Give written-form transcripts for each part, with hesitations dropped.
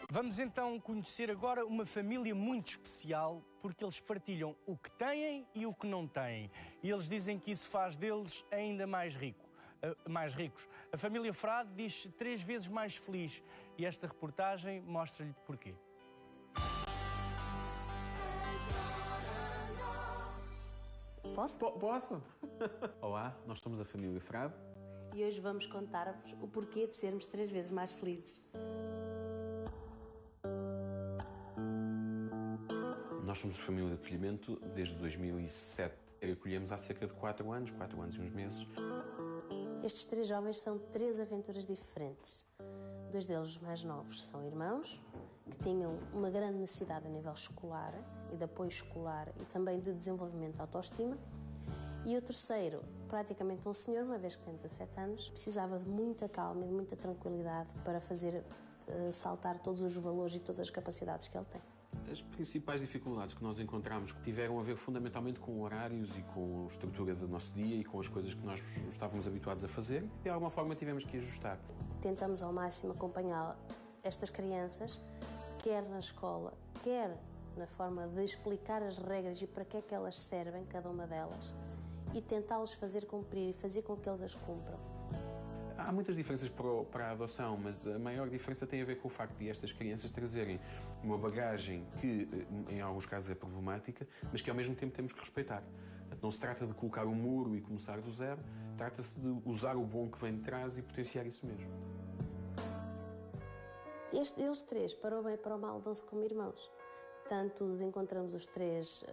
Vamos então conhecer agora uma família muito especial, porque eles partilham o que têm e o que não têm. E eles dizem que isso faz deles ainda mais ricos. A família Frade diz-se 3 vezes mais feliz. E esta reportagem mostra-lhe porquê. Posso? Olá, nós somos a família Frade. E hoje vamos contar-vos o porquê de sermos 3 vezes mais felizes. Nós somos família de acolhimento desde 2007. Acolhemos há cerca de 4 anos e uns meses. Estes 3 jovens são 3 aventuras diferentes. 2 deles, os mais novos, são irmãos, que tinham uma grande necessidade a nível escolar e de apoio escolar e também de desenvolvimento de autoestima. E o terceiro, praticamente um senhor, uma vez que tem 17 anos, precisava de muita calma e de muita tranquilidade para fazer saltar todos os valores e todas as capacidades que ele tem. As principais dificuldades que nós encontramos tiveram a ver fundamentalmente com horários e com a estrutura do nosso dia e com as coisas que nós estávamos habituados a fazer e de alguma forma tivemos que ajustar. Tentamos ao máximo acompanhar estas crianças, quer na escola, quer na forma de explicar as regras e para que é que elas servem, cada uma delas, e tentá-los fazer cumprir e fazer com que eles as cumpram. Há muitas diferenças para a adoção, mas a maior diferença tem a ver com o facto de estas crianças trazerem uma bagagem que, em alguns casos, é problemática, mas que, ao mesmo tempo, temos que respeitar. Não se trata de colocar um muro e começar do zero, trata-se de usar o bom que vem de trás e potenciar isso mesmo. Eles 3, para o bem e para o mal, dão-se como irmãos. Tanto os encontramos os 3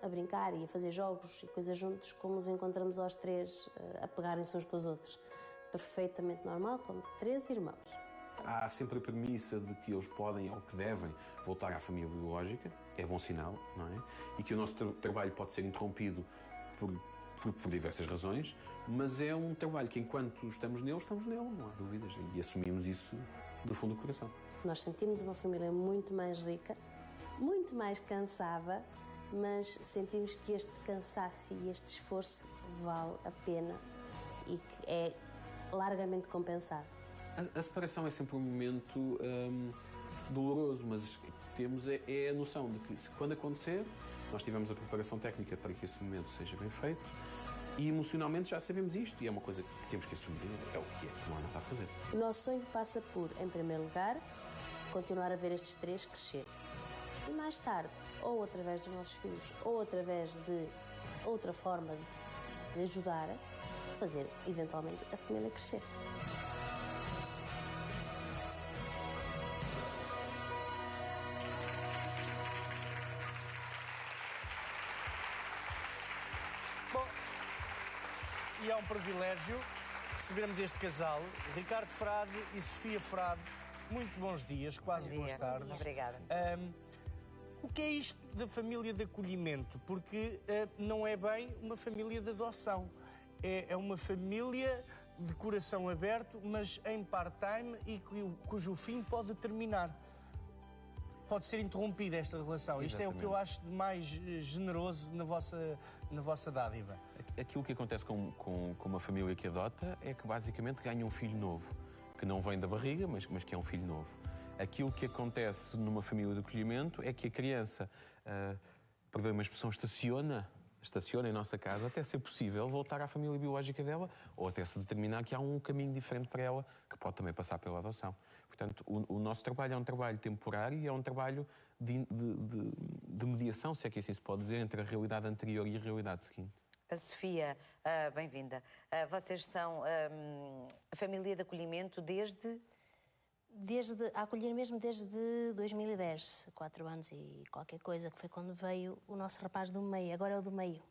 a brincar e a fazer jogos e coisas juntos, como os encontramos aos 3 a pegarem-se uns com os outros. Perfeitamente normal, como 3 irmãos. Há sempre a premissa de que eles podem ou que devem voltar à família biológica, é bom sinal, não é? E que o nosso trabalho pode ser interrompido por diversas razões, mas é um trabalho que, enquanto estamos nele, não há dúvidas, e assumimos isso do fundo do coração. Nós sentimos uma família muito mais rica, muito mais cansada, mas sentimos que este cansaço e este esforço vale a pena e que é largamente compensado. A separação é sempre um momento doloroso, mas temos a noção de que, quando acontecer, nós tivemos a preparação técnica para que esse momento seja bem feito e emocionalmente já sabemos isto e é uma coisa que temos que assumir, é o que é, não há nada a fazer. O nosso sonho passa por, em primeiro lugar, continuar a ver estes 3 crescer. E mais tarde, ou através dos nossos filhos, ou através de outra forma de ajudar, fazer, eventualmente, a família crescer. Bom, e é um privilégio recebermos este casal, Ricardo Frade e Sofia Frade. Muito bons dias, quase boas tardes. Obrigada. O que é isto da família de acolhimento? Porque não é bem uma família de adoção. É uma família de coração aberto, mas em part-time e cujo fim pode terminar. Pode ser interrompida esta relação. Exatamente. Isto é o que eu acho de mais generoso na vossa dádiva. Aquilo que acontece com uma família que adota é que basicamente ganha um filho novo, que não vem da barriga, mas que é um filho novo. Aquilo que acontece numa família de acolhimento é que a criança, perdoe uma expressão, estaciona em nossa casa até ser possível voltar à família biológica dela ou até se determinar que há um caminho diferente para ela que pode também passar pela adoção. Portanto, o nosso trabalho é um trabalho temporário e é um trabalho de mediação, se é que assim se pode dizer, entre a realidade anterior e a realidade seguinte. A Sofia, bem-vinda. Vocês são a família de acolhimento desde A acolher mesmo desde 2010, 4 anos e qualquer coisa, que foi quando veio o nosso rapaz do meio, agora é o do meio.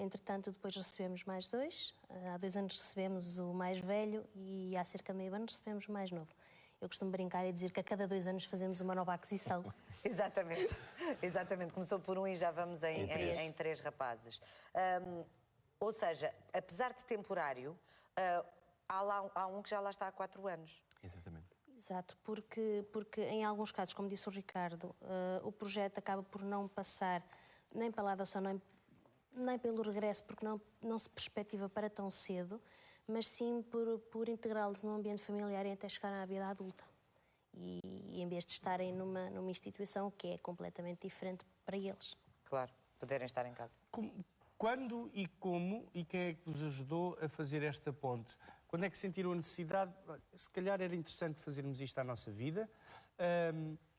Entretanto, depois recebemos mais 2, há 2 anos recebemos o mais velho e há cerca de meio ano recebemos o mais novo. Eu costumo brincar e dizer que a cada 2 anos fazemos uma nova aquisição. Exatamente. Começou por 1 e já vamos em 3 rapazes. Ou seja, apesar de temporário, há um que já lá está há 4 anos. Exatamente. Exato, porque em alguns casos, como disse o Ricardo, o projeto acaba por não passar nem pela adoção, nem pelo regresso, porque não se perspectiva para tão cedo, mas sim por integrá-los num ambiente familiar e até chegar à vida adulta. E em vez de estarem numa instituição que é completamente diferente para eles. Claro, poderem estar em casa. Quando e como e quem é que vos ajudou a fazer esta ponte? Quando é que sentiram a necessidade? Se calhar era interessante fazermos isto à nossa vida.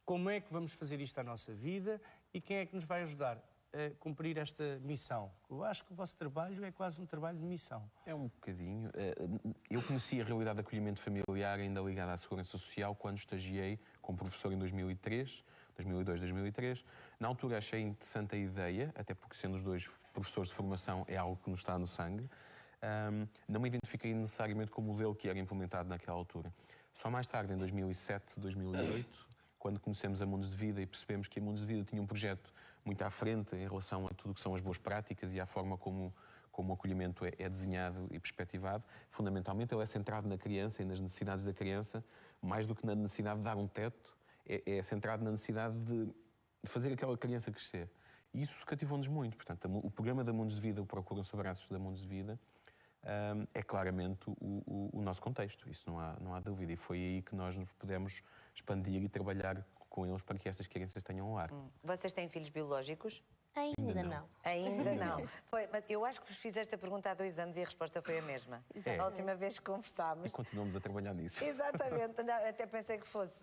Como é que vamos fazer isto à nossa vida? E quem é que nos vai ajudar a cumprir esta missão? Eu acho que o vosso trabalho é quase um trabalho de missão. É um bocadinho. Eu conheci a realidade de acolhimento familiar ainda ligada à Segurança Social quando estagiei como professor em 2002, 2003. Na altura achei interessante a ideia, até porque sendo os dois professores de formação é algo que nos está no sangue. Não me identifiquei necessariamente com o modelo que era implementado naquela altura. Só mais tarde, em 2007, 2008, quando conhecemos a Mundos de Vida e percebemos que a Mundos de Vida tinha um projeto muito à frente em relação a tudo o que são as boas práticas e à forma como o acolhimento é desenhado e perspectivado, fundamentalmente ele é centrado na criança e nas necessidades da criança, mais do que na necessidade de dar um teto, é centrado na necessidade de fazer aquela criança crescer. E isso cativou-nos muito. Portanto, o programa da Mundos de Vida, o Procuram-se Abraços da Mundos de Vida, é claramente o nosso contexto, isso não há dúvida. E foi aí que nós nos pudemos expandir e trabalhar com eles para que estas crianças tenham um lar. Vocês têm filhos biológicos? Ainda não. Ainda não. Foi, mas eu acho que vos fiz esta pergunta há 2 anos e a resposta foi a mesma. A última vez que conversámos. E continuamos a trabalhar nisso. Exatamente. Até pensei que fosse.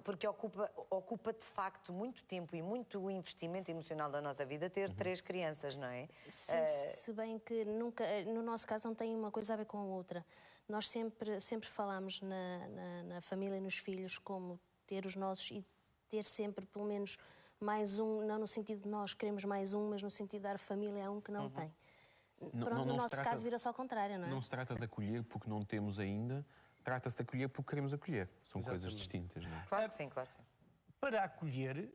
Porque ocupa de facto muito tempo e muito investimento emocional da nossa vida ter 3 crianças, não é? Se bem que nunca, no nosso caso, não tem uma coisa a ver com a outra. Nós sempre falamos na família e nos filhos como ter os nossos e ter sempre pelo menos mais um, não no sentido de nós queremos mais um, mas no sentido de dar família a um que não tem. Pronto, no nosso caso vira-se ao contrário, não é? Não se trata de acolher porque não temos ainda, trata-se de acolher porque queremos acolher. São coisas distintas, não é? Claro que sim, claro que sim. Para acolher,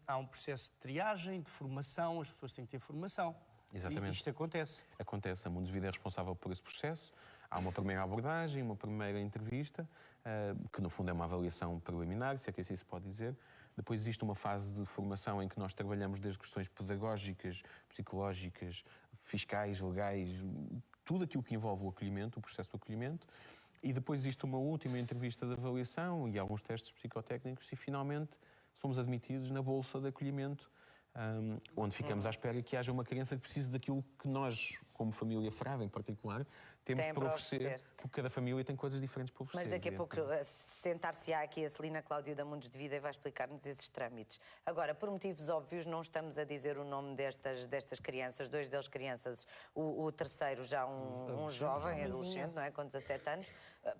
há um processo de triagem, de formação, as pessoas têm que ter formação. Exatamente. E isto acontece. Acontece, a Mundos de Vida é responsável por esse processo. Há uma primeira abordagem, uma primeira entrevista, que no fundo é uma avaliação preliminar, se é que assim se pode dizer. Depois existe uma fase de formação em que nós trabalhamos desde questões pedagógicas, psicológicas, fiscais, legais, tudo aquilo que envolve o acolhimento, o processo do acolhimento. E depois existe uma última entrevista de avaliação e alguns testes psicotécnicos e finalmente somos admitidos na bolsa de acolhimento, onde ficamos à espera que haja uma criança que precise daquilo que nós, como família Frade em particular, temos para oferecer, porque cada família tem coisas diferentes para oferecer. Mas daqui a pouco sentar-se-á aqui a Celina Cláudio da Mundos de Vida e vai explicar-nos esses trâmites. Agora, por motivos óbvios, não estamos a dizer o nome destas crianças, 2 deles crianças, o terceiro já um jovem, adolescente, não é, com 17 anos,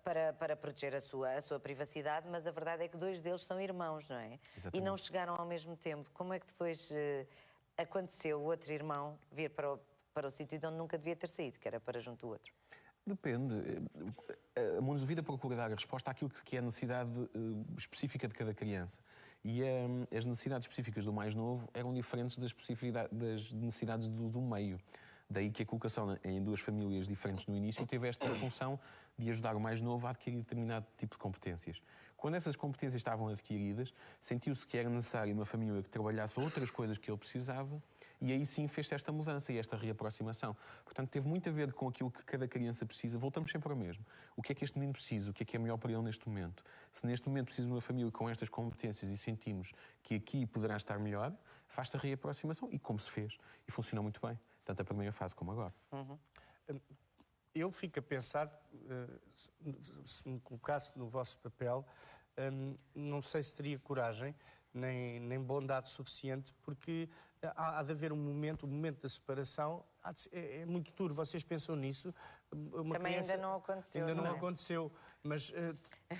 para proteger a sua privacidade, mas a verdade é que 2 deles são irmãos, não é? Exatamente. E não chegaram ao mesmo tempo. Como é que depois aconteceu o outro irmão vir para o sítio de onde nunca devia ter saído, que era para junto do outro? Depende. A Mundos de Vida procura dar a resposta àquilo que é a necessidade específica de cada criança. E as necessidades específicas do mais novo eram diferentes das necessidades do meio. Daí que a colocação em 2 famílias diferentes no início teve esta função de ajudar o mais novo a adquirir determinado tipo de competências. Quando essas competências estavam adquiridas, sentiu-se que era necessário uma família que trabalhasse outras coisas que ele precisava e aí sim fez esta mudança e esta reaproximação. Portanto, teve muito a ver com aquilo que cada criança precisa. Voltamos sempre ao mesmo. O que é que este menino precisa? O que é melhor para ele neste momento? Se neste momento precisa de uma família com estas competências e sentimos que aqui poderá estar melhor, faz-se a reaproximação e como se fez. E funcionou muito bem. Tanto a primeira fase como agora. Eu fico a pensar, se me colocasse no vosso papel, não sei se teria coragem nem bondade suficiente, porque há de haver um momento, o momento da separação é muito duro. Vocês pensam nisso? Também ainda não aconteceu. Ainda não aconteceu, mas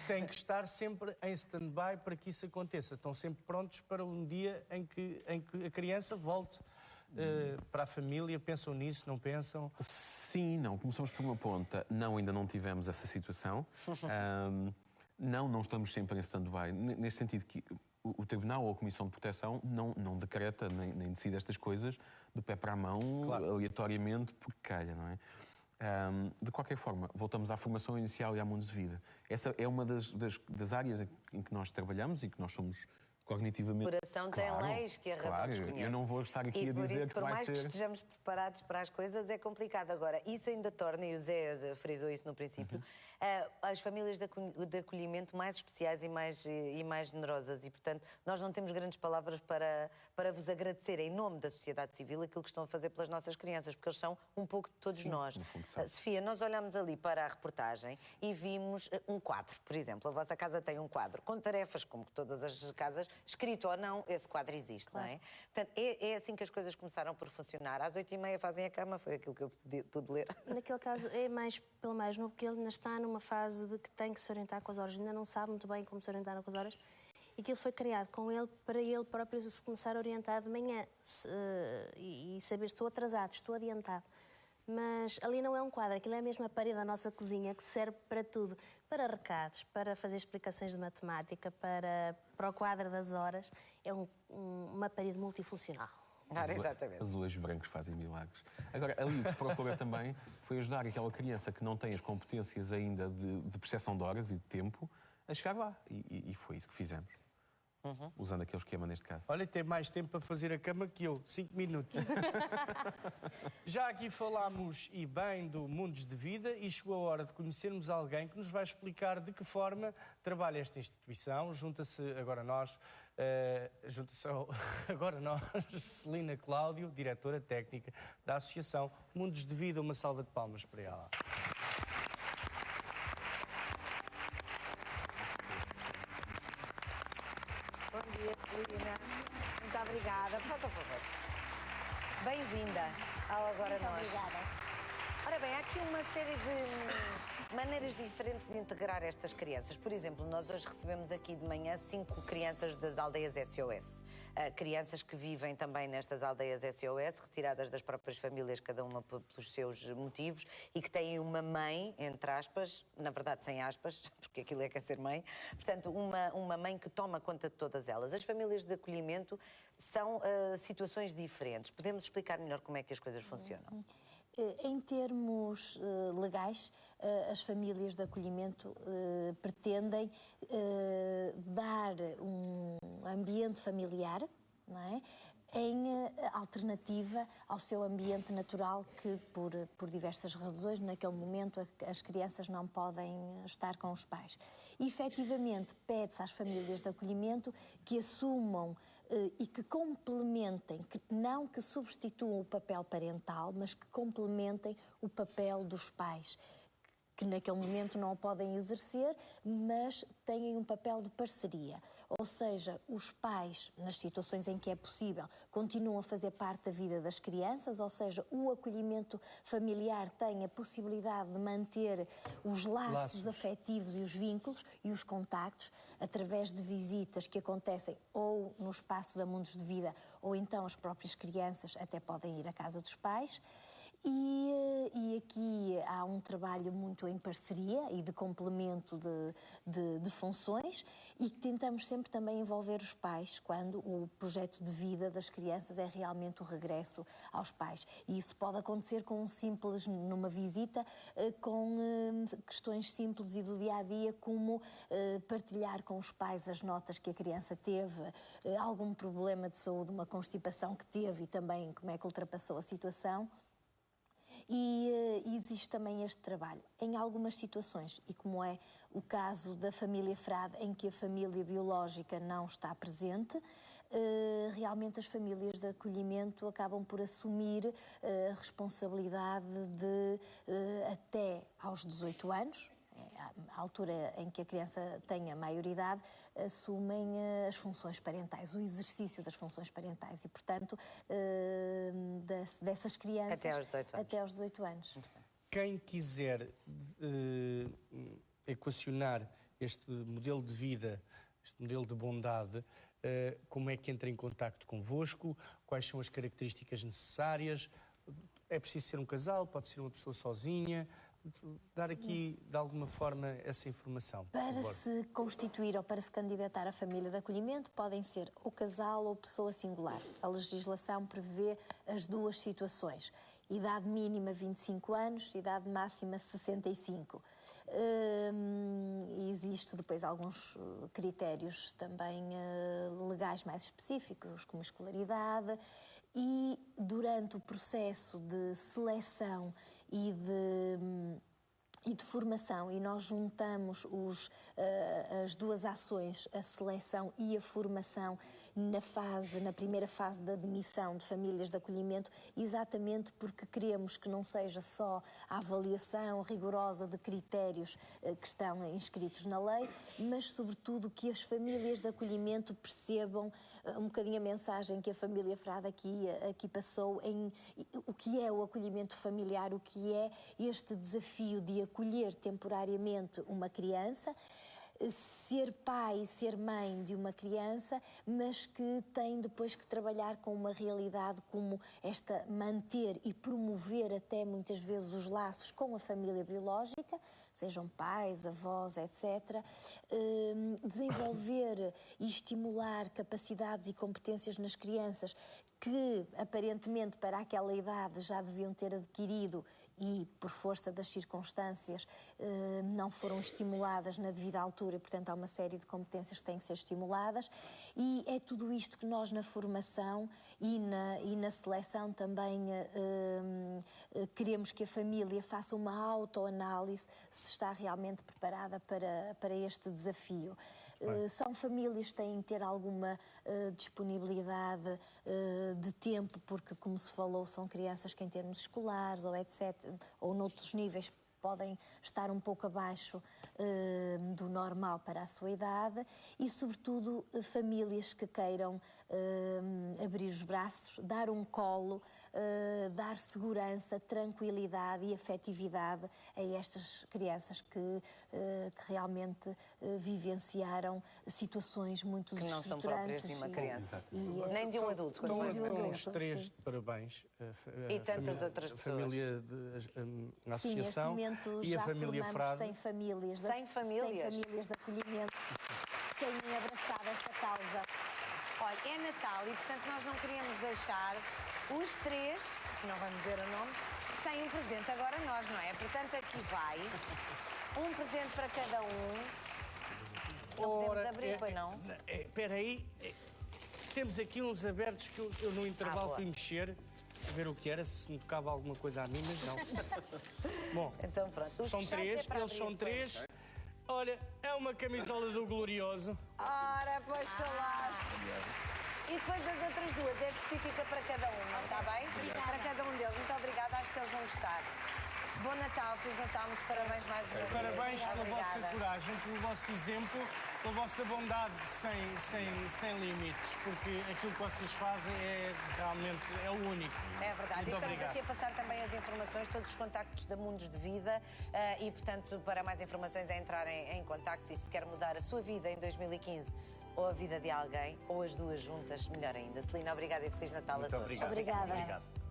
tem que estar sempre em stand-by para que isso aconteça. Estão sempre prontos para um dia em que a criança volte para a família. Pensam nisso, não pensam? Sim, não. Começamos por uma ponta. Não, ainda não tivemos essa situação. Não estamos sempre em stand-by. Nesse sentido que o Tribunal ou a Comissão de Proteção não decreta nem decide estas coisas de pé para a mão, claro, aleatoriamente, porque calha, não é? De qualquer forma, voltamos à formação inicial e à Mundos de Vida. Essa é uma das áreas em que nós trabalhamos e que nós somos cognitivamente. O coração tem leis que a razão desconhece. Eu não vou estar aqui a dizer que vai ser... por mais que estejamos preparados para as coisas, é complicado. Agora, isso ainda torna, e o Zé frisou isso no princípio, as famílias de acolhimento mais especiais e mais generosas. E, portanto, nós não temos grandes palavras para vos agradecer em nome da sociedade civil aquilo que estão a fazer pelas nossas crianças, porque eles são um pouco de todos nós. Sofia, nós olhamos ali para a reportagem e vimos um quadro, por exemplo. A vossa casa tem um quadro com tarefas, como todas as casas, escrito ou não, esse quadro existe, claro. Não é? Portanto, é assim que as coisas começaram por funcionar. Às 8h30 fazem a cama, foi aquilo que eu pude ler. Naquele caso, é mais pelo mais novo, porque ele ainda está numa fase de que tem que se orientar com as horas, ainda não sabe muito bem como se orientar com as horas, e aquilo foi criado com ele para ele próprio se começar a orientar de manhã e saber, estou atrasado, estou adiantado. Mas ali não é um quadro, aquilo é mesmo a parede da nossa cozinha que serve para tudo, para recados, para fazer explicações de matemática, para o quadro das horas. É uma parede multifuncional. Exatamente. Azulejos brancos fazem milagres. Agora, ali o que se procura também foi ajudar aquela criança que não tem as competências ainda de percepção de horas e de tempo a chegar lá. E foi isso que fizemos. Usando aquele esquema neste caso. Olha, tem mais tempo para fazer a cama que eu, 5 minutos. Já aqui falámos e bem do Mundos de Vida e chegou a hora de conhecermos alguém que nos vai explicar de que forma trabalha esta instituição. Junta-se agora nós, Celina Cláudio, diretora técnica da Associação Mundos de Vida. Uma salva de palmas para ela. Bom dia, Celina. Muito obrigada. Faça favor. Bem-vinda ao Agora Nós. Obrigada. Ora bem, há aqui uma série de maneiras diferentes de integrar estas crianças. Por exemplo, nós hoje recebemos aqui de manhã 5 crianças das aldeias SOS. Crianças que vivem também nestas aldeias SOS, retiradas das próprias famílias, cada uma pelos seus motivos, e que têm uma mãe, entre aspas, na verdade sem aspas, porque aquilo é que é ser mãe, portanto, uma mãe que toma conta de todas elas. As famílias de acolhimento são situações diferentes. Podemos explicar melhor como é que as coisas funcionam? Em termos legais, as famílias de acolhimento pretendem dar um ambiente familiar, não é? Em alternativa ao seu ambiente natural que, por diversas razões, naquele momento as crianças não podem estar com os pais. E, efetivamente, pede-se às famílias de acolhimento que assumam e que complementem, não que substituam o papel parental, mas que complementem o papel dos pais, que naquele momento não o podem exercer, mas têm um papel de parceria. Ou seja, os pais, nas situações em que é possível, continuam a fazer parte da vida das crianças, ou seja, o acolhimento familiar tem a possibilidade de manter os laços afetivos e os vínculos e os contactos através de visitas que acontecem ou no espaço da Mundos de Vida, ou então as próprias crianças até podem ir à casa dos pais. E aqui há um trabalho muito em parceria e de complemento de funções, e que tentamos sempre também envolver os pais quando o projeto de vida das crianças é realmente o regresso aos pais. E isso pode acontecer com numa visita, com questões simples e do dia-a-dia, como partilhar com os pais as notas que a criança teve, algum problema de saúde, uma constipação que teve e também como é que ultrapassou a situação. E existe também este trabalho. Em algumas situações, e como é o caso da família Frade, em que a família biológica não está presente, realmente as famílias de acolhimento acabam por assumir a responsabilidade de, até aos 18 anos, à altura em que a criança tem a maioridade, assumem as funções parentais, o exercício das funções parentais e, portanto, dessas crianças até aos 18 anos. Quem quiser equacionar este modelo de vida, este modelo de bondade, como é que entra em contacto convosco? Quais são as características necessárias? É preciso ser um casal? Pode ser uma pessoa sozinha? Dar aqui, de alguma forma, essa informação. Para se constituir ou para se candidatar à família de acolhimento, podem ser ou casal ou pessoa singular. A legislação prevê as duas situações. Idade mínima 25 anos, idade máxima 65. Existe depois alguns critérios também legais mais específicos, como escolaridade, e durante o processo de seleção e de formação, e nós juntamos as duas ações, a seleção e a formação, na primeira fase da admissão de famílias de acolhimento, exatamente porque queremos que não seja só a avaliação rigorosa de critérios que estão inscritos na lei, mas sobretudo que as famílias de acolhimento percebam um bocadinho a mensagem que a família Frade aqui passou, em o que é o acolhimento familiar, o que é este desafio de acolher temporariamente uma criança, ser pai e ser mãe de uma criança, mas que tem depois que trabalhar com uma realidade como esta, manter e promover até muitas vezes os laços com a família biológica, sejam pais, avós, etc. Desenvolver e estimular capacidades e competências nas crianças que aparentemente para aquela idade já deviam ter adquirido e, por força das circunstâncias, não foram estimuladas na devida altura, portanto há uma série de competências que têm que ser estimuladas, e é tudo isto que nós na formação e na seleção também queremos que a família faça uma autoanálise se está realmente preparada para este desafio. São famílias que têm que ter alguma disponibilidade de tempo, porque, como se falou, são crianças que em termos escolares ou etc., ou noutros níveis podem estar um pouco abaixo do normal para a sua idade, e, sobretudo, famílias que queiram abrir os braços, dar um colo, dar segurança, tranquilidade e afetividade a estas crianças que realmente vivenciaram situações muito desestruturantes. Que não são próprias de uma criança. Nem de um adulto. Com os três de parabéns. E tantas outras pessoas. A associação e a família Frade. 100 famílias. 100 famílias? 100 famílias de acolhimento que têm abraçado esta causa. Olha, é Natal e, portanto, nós não queríamos deixar os três, que não vamos dizer o nome, sem um presente. Agora nós, não é? Portanto, aqui vai um presente para cada um. Não podemos abrir, pois não? Espera aí. Temos aqui uns abertos que eu no intervalo fui mexer, ver o que era, se me tocava alguma coisa a mim, mas não. Bom, então pronto. São três, eles são três. Olha, é uma camisola do Glorioso. Ora, pois claro. E depois as outras duas, é específica para cada um, não está bem? Obrigada. Para cada um deles. Muito obrigada, acho que eles vão gostar. Bom Natal, Feliz Natal, muitos parabéns mais uma vez. Parabéns pela vossa coragem, pelo vosso exemplo, pela vossa bondade sem limites, porque aquilo que vocês fazem realmente é o único. É verdade. E estamos aqui a passar também as informações, todos os contactos da Mundos de Vida, e, portanto, para mais informações é entrarem em contacto, e se quer mudar a sua vida em 2015, ou a vida de alguém, ou as duas juntas, melhor ainda. Celina, obrigada e Feliz Natal a todos. Obrigado. Obrigada. Obrigado.